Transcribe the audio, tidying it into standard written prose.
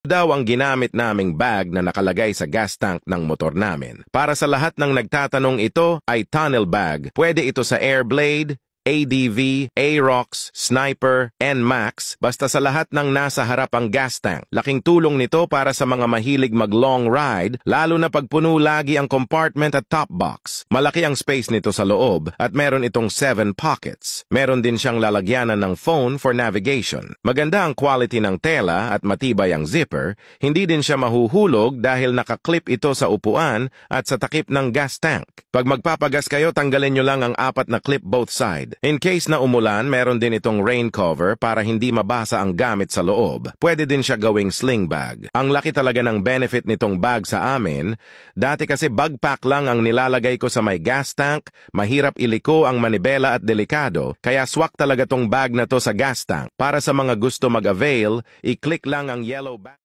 daw ang ginamit naming bag na nakalagay sa gas tank ng motor namin. Para sa lahat ng nagtatanong, ito ay tunnel bag. Pwede ito sa Airblade, ADV, Aerox, Sniper, NMAX, basta sa lahat ng nasa harap ang gas tank. Laking tulong nito para sa mga mahilig mag-long ride, lalo na pag puno lagi ang compartment at top box. Malaki ang space nito sa loob at meron itong 7 pockets. Meron din siyang lalagyanan ng phone for navigation. Maganda ang quality ng tela at matibay ang zipper. Hindi din siya mahuhulog dahil nakaklip ito sa upuan at sa takip ng gas tank. Pag magpapagas kayo, tanggalin nyo lang ang 4 na clip both side. In case na umulan, meron din itong rain cover para hindi mabasa ang gamit sa loob. Pwede din siya gawing sling bag. Ang laki talaga ng benefit nitong bag sa amin. Dati kasi bagpack lang ang nilalagay ko sa may gas tank, mahirap iliko ang manibela at delikado, kaya swak talaga tong bag na to sa gas tank. Para sa mga gusto mag-avail, i-click lang ang yellow bag.